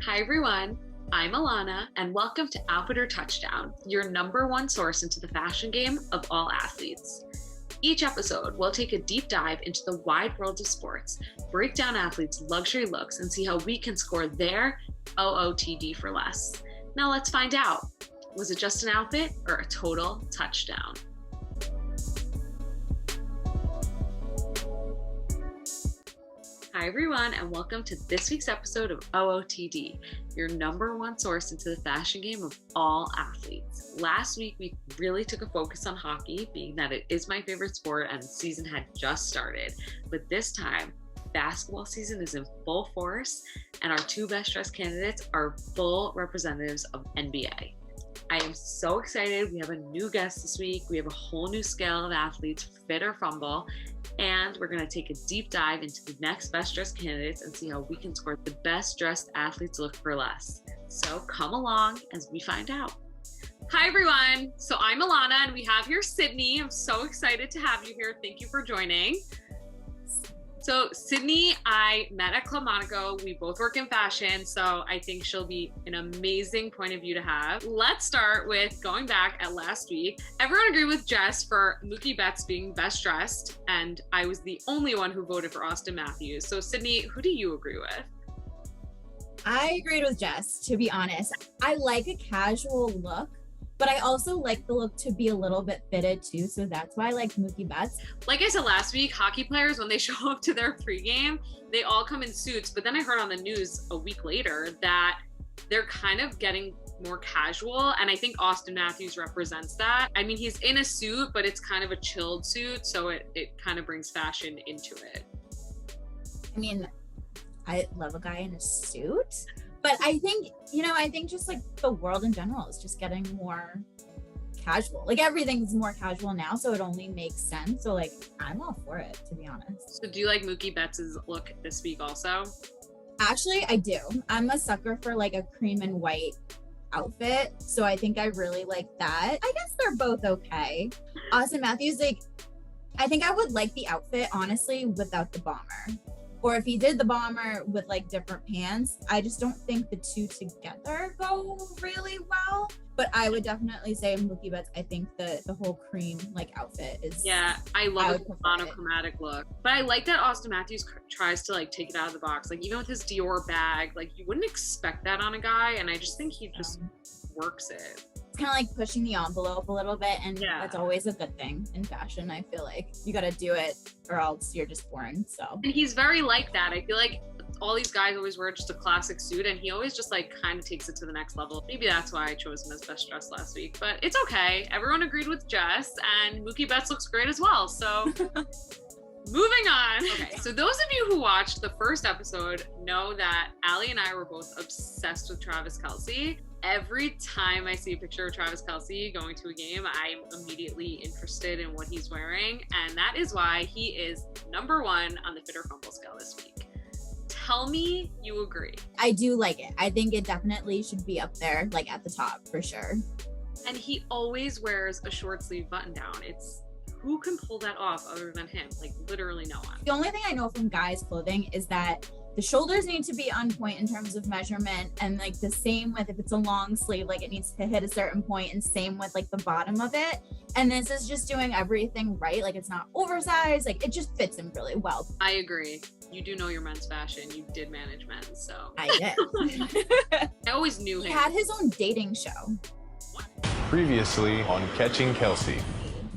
Hi everyone, I'm Elana and welcome to Outfit or Touchdown, your number one source into the fashion game of all athletes. Each episode, we'll take a deep dive into the wide world of sports, break down athletes' luxury looks, and see how we can score their O.O.T.D for less. Now let's find out. Was it just an outfit or a total touchdown? Hi everyone, and welcome to this week's episode of O.O.T.D, your number one source into the fashion game of all athletes. Last week, we really took a focus on hockey, being that it is my favorite sport and the season had just started. But this time, basketball season is in full force, and our two best dressed candidates are full representatives of NBA. I am so excited. We have a new guest this week. We have a whole new scale of athletes, fit or fumble, and we're going to take a deep dive into the next best dressed candidates and see how we can score the best dressed athletes look for less. So come along as we find out. Hi everyone. So I'm Elana and we have here Sidney. I'm so excited to have you here. Thank you for joining. So Sidney, I met at Club Monaco. We both work in fashion, so I think she'll be an amazing point of view to have. Let's start with going back at last week. Everyone agreed with Jess for Mookie Betts being best dressed, and I was the only one who voted for Austin Matthews. So Sidney, who do you agree with? I agreed with Jess, to be honest. I like a casual look, but I also like the look to be a little bit fitted too, so that's why I like Mookie Betts. Like I said last week, hockey players, when they show up to their pregame, they all come in suits, but then I heard on the news a week later that they're kind of getting more casual, and I think Austin Matthews represents that. I mean, he's in a suit, but it's kind of a chilled suit, so it kind of brings fashion into it. I mean, I love a guy in a suit. But I think just like the world in general is just getting more casual. Like everything's more casual now, so it only makes sense. So like, I'm all for it, to be honest. So do you like Mookie Betts' look this week also? Actually, I do. I'm a sucker for like a cream and white outfit. So I think I really like that. I guess they're both okay. Austin Matthews, like, I think I would like the outfit, honestly, without the bomber. Or if he did the bomber with like different pants, I just don't think the two together go really well. But I would definitely say Mookie Betts, I think the whole cream like outfit is. Yeah, I love the monochromatic look. But I like that Austin Matthews tries to like take it out of the box. Like even with his Dior bag, like you wouldn't expect that on a guy. And I just think he just works it. It's kind of like pushing the envelope a little bit, and that's always a good thing in fashion. I feel like you got to do it or else you're just boring. So, and he's very like that. I feel like all these guys always wear just a classic suit, and he always just like kind of takes it to the next level. Maybe that's why I chose him as best dressed last week, but it's okay. Everyone agreed with Jess, and Mookie Betts looks great as well. So moving on. Okay, so those of you who watched the first episode know that Allie and I were both obsessed with Travis Kelce. Every time I see a picture of Travis Kelce going to a game, I'm immediately interested in what he's wearing. And that is why he is number one on the fit or fumble scale this week. Tell me you agree. I do like it. I think it definitely should be up there, like at the top for sure. And he always wears a short sleeve button down. Who can pull that off other than him? Like literally no one. The only thing I know from guys' clothing is that the shoulders need to be on point in terms of measurement, and like the same with if it's a long sleeve, like it needs to hit a certain point, and same with like the bottom of it. And this is just doing everything right. Like it's not oversized, like it just fits him really well. I agree. You do know your men's fashion. You did manage men's, so. I did. I always knew him. He had his own dating show. Previously on Catching Kelce.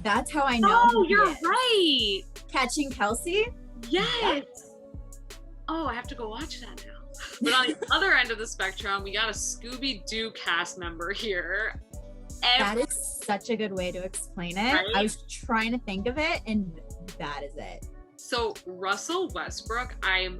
That's how I know. Oh, you're right. Catching Kelce? Yes. Oh, I have to go watch that now. But on the other end of the spectrum, we got a Scooby-Doo cast member here. That is such a good way to explain it. Right? I was trying to think of it, and that is it. So Russell Westbrook, I'm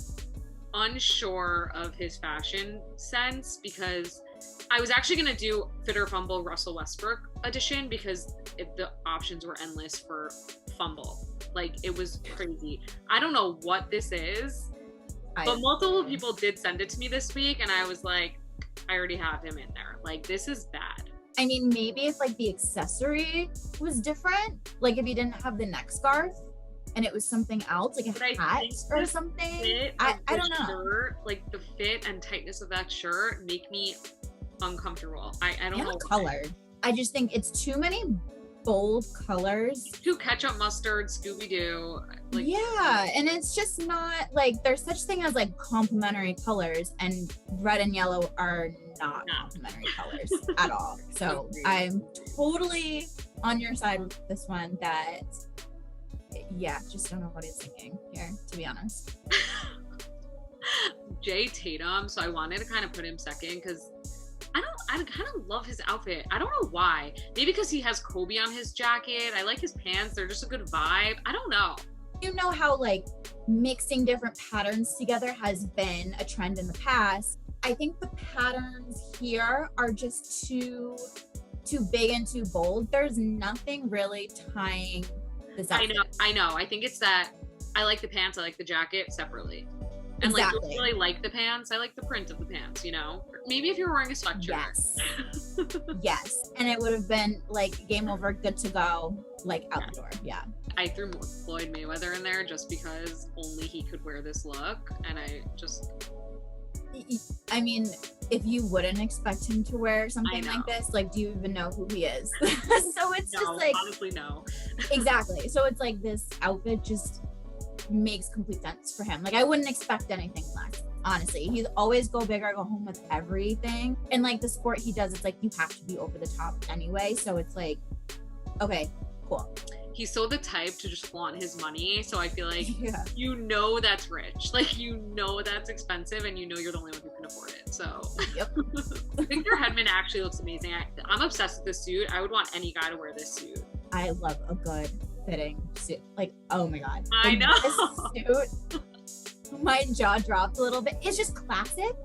unsure of his fashion sense because I was actually going to do Fit or Fumble Russell Westbrook edition because the options were endless for fumble. Like, it was crazy. I don't know what this is, but multiple people did send it to me this week, and I was like, I already have him in there. Like, this is bad. I mean, maybe if like the accessory was different, like if you didn't have the neck scarf, and it was something else, like But a I hat think or the something. fit I of don't the know. shirt, like the fit and tightness of that shirt make me uncomfortable. I don't And know the why. color. I just think it's too many bold colors. Too ketchup, mustard, Scooby-Doo. Like, Yeah, and it's just not like there's such thing as like complementary colors, and red and yellow are not No. complementary colors at all. So Agreed. I'm totally on your side with this one. That just don't know what he's thinking here, to be honest. Jay Tatum, so I wanted to kind of put him second because I kind of love his outfit. I don't know why. Maybe because he has Kobe on his jacket. I like his pants. They're just a good vibe. I don't know. You know how like mixing different patterns together has been a trend in the past. I think the patterns here are just too big and too bold. There's nothing really tying this outfit. I know. I think it's that I like the pants. I like the jacket separately. And like, Exactly. don't really like the pants. I like the print of the pants, you know? Maybe if you were wearing a sweatshirt. Yes. Yes. And it would have been like game over, good to go, like out the door. Yeah. I threw Floyd Mayweather in there just because only he could wear this look. And I mean, if you wouldn't expect him to wear I something know. like this, like, do you even know who he is? So it's no, just like, honestly, no. exactly. So it's like this outfit just makes complete sense for him. Like, I wouldn't expect anything less. Honestly, he's always go big or go home with everything. And like the sport he does, it's like you have to be over the top anyway. So it's like, okay, cool. He's so the type to just flaunt his money. So I feel like Yeah. you know that's rich. Like, you know that's expensive and you know you're the only one who can afford it. So Yep. Victor Hedman actually looks amazing. I'm obsessed with this suit. I would want any guy to wear this suit. I love a good fitting suit. Like, oh my God. I Like, know. This suit, my jaw dropped a little bit. It's just classic.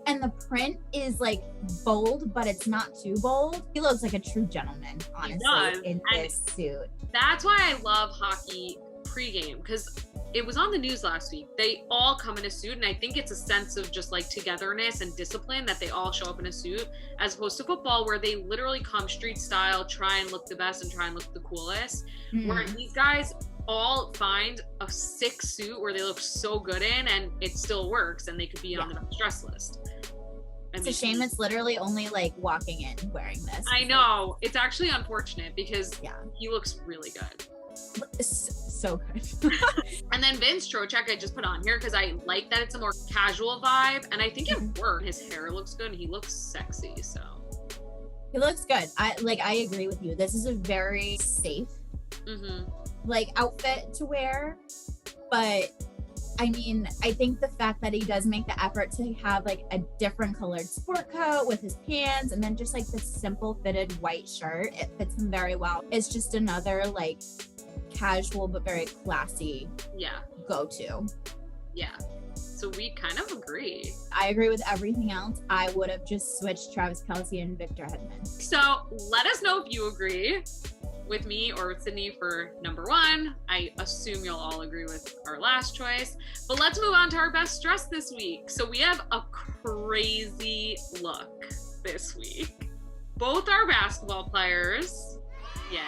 And the print is like bold, but it's not too bold. He looks like a true gentleman, honestly, does. in And this suit. That's why I love hockey pregame, because it was on the news last week. They all come in a suit, and I think it's a sense of just like togetherness and discipline that they all show up in a suit, as opposed to football where they literally come street style, try and look the best and try and look the coolest. Where these guys all find a sick suit where they look so good in, and it still works, and they could be on the best dress list. It's a shame it's literally only like walking in wearing this. I know. It's actually unfortunate because Yeah. he looks really good. It's so good. And then Vince Trocheck I just put on here because I like that it's a more casual vibe, and I think it worked. His hair looks good and he looks sexy, so. He looks good. I agree with you. This is a very safe like outfit to wear. But I mean, I think the fact that he does make the effort to have like a different colored sport coat with his pants and then just like this simple fitted white shirt, it fits him very well. It's just another like casual but very classy go-to. Yeah. So we kind of agree. I agree with everything else. I would have just switched Travis Kelce and Victor Hedman. So let us know if you agree with me or with Sydney for number one. I assume you'll all agree with our last choice. But let's move on to our best dress this week. So we have a crazy look this week. Both are basketball players. Yay.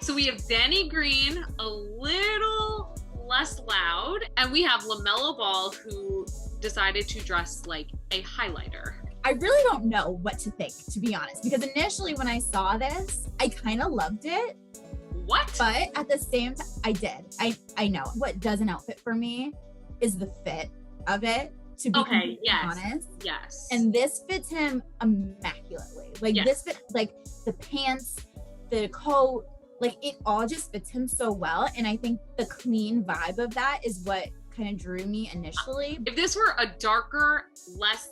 So we have Danny Green, a little less loud, and we have LaMelo Ball, who decided to dress like a highlighter. I really don't know what to think, to be honest, because initially when I saw this, I kind of loved it. What? But at the same time, I did. I know. What does an outfit for me is the fit of it, to be completely honest. Yes. And this fits him immaculately. Like this fit, like the pants, the coat, like it all just fits him so well. And I think the clean vibe of that is what kind of drew me initially. If this were a darker, less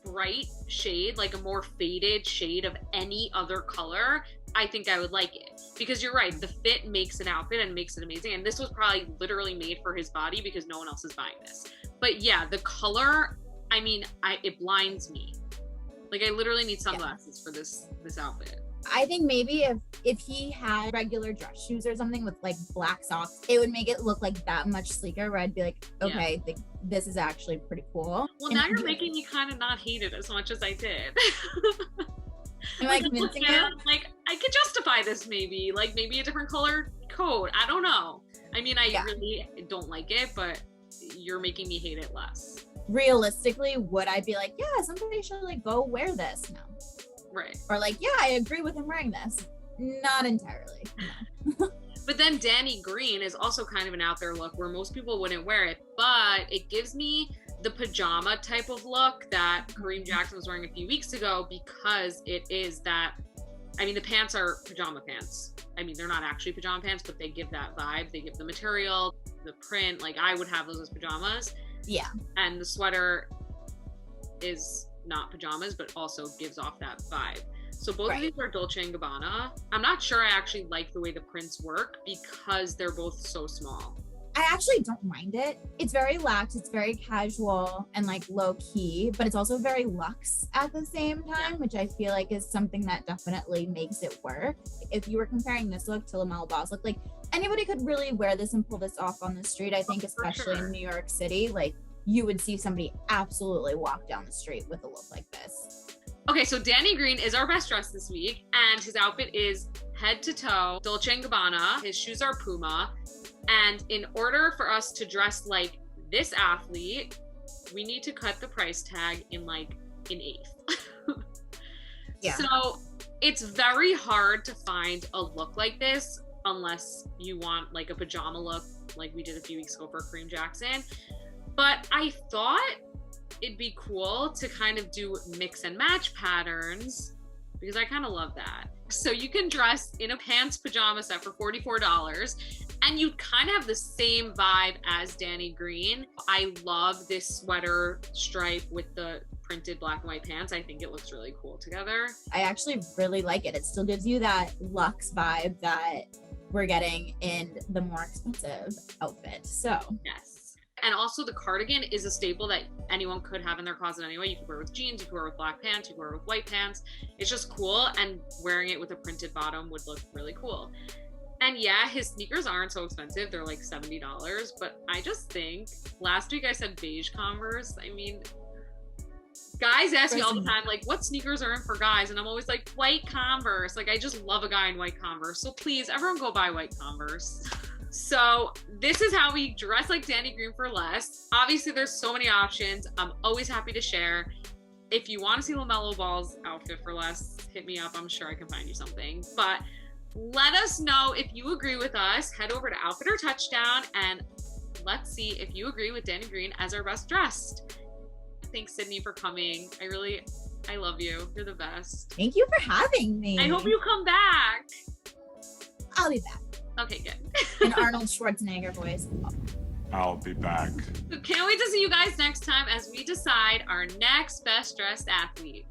bright shade, like a more faded shade of any other color, I think I would like it. Because you're right, the fit makes an outfit and makes it amazing. And this was probably literally made for his body because no one else is buying this. But yeah, the color, I mean, it blinds me. Like I literally need sunglasses for this outfit. I think maybe if he had regular dress shoes or something with like black socks, it would make it look like that much sleeker, where I'd be like, okay, this is actually pretty cool. Well, now you're making me kind of not hate it as much as I did. Am I convincing you? Like, I could justify this maybe. Like, maybe a different color coat. I don't know. I mean, I really don't like it, but you're making me hate it less. Realistically, would I be like, yeah, somebody should like go wear this? No. Right. Or like, yeah, I agree with him wearing this. Not entirely. No. But then Danny Green is also kind of an out there look where most people wouldn't wear it, but it gives me the pajama type of look that Kareem Jackson was wearing a few weeks ago, because it is that, I mean, the pants are pajama pants. I mean, they're not actually pajama pants, but they give that vibe. They give the material, the print, like I would have those as pajamas. Yeah. And the sweater is not pajamas, but also gives off that vibe. So both of these are Dolce & Gabbana. I'm not sure I actually like the way the prints work because they're both so small. I actually don't mind it. It's very lax, it's very casual and like low key, but it's also very luxe at the same time, which I feel like is something that definitely makes it work. If you were comparing this look to LaMelo Ball's look, like anybody could really wear this and pull this off on the street. I think especially in New York City, like you would see somebody absolutely walk down the street with a look like this. Okay, so Danny Green is our best dressed this week, and his outfit is head to toe Dolce & Gabbana. His shoes are Puma. And in order for us to dress like this athlete, we need to cut the price tag in like an eighth. Yeah. So it's very hard to find a look like this unless you want like a pajama look like we did a few weeks ago for Kareem Jackson. But I thought it'd be cool to kind of do mix and match patterns because I kind of love that. So you can dress in a pants pajama set for $44 and you kind of have the same vibe as Danny Green. I love this sweater stripe with the printed black and white pants. I think it looks really cool together. I actually really like it. It still gives you that luxe vibe that we're getting in the more expensive outfit. So yes. And also the cardigan is a staple that anyone could have in their closet anyway. You could wear it with jeans, you could wear it with black pants, you could wear it with white pants. It's just cool, and wearing it with a printed bottom would look really cool. And yeah, his sneakers aren't so expensive. They're like $70, but I just think, last week I said beige Converse. I mean, guys ask me all the time, like, what sneakers are in for guys? And I'm always like, white Converse. Like, I just love a guy in white Converse. So please, everyone go buy white Converse. So this is how we dress like Danny Green for less. Obviously, there's so many options. I'm always happy to share. If you want to see LaMelo Ball's outfit for less, hit me up. I'm sure I can find you something. But let us know if you agree with us. Head over to Outfit or Touchdown and let's see if you agree with Danny Green as our best dressed. Thanks, Sidney, for coming. I love you. You're the best. thank you for having me. I hope you come back. I'll be back. Okay, good. In Arnold Schwarzenegger voice. I'll be back. Can't wait to see you guys next time as we decide our next best dressed athlete.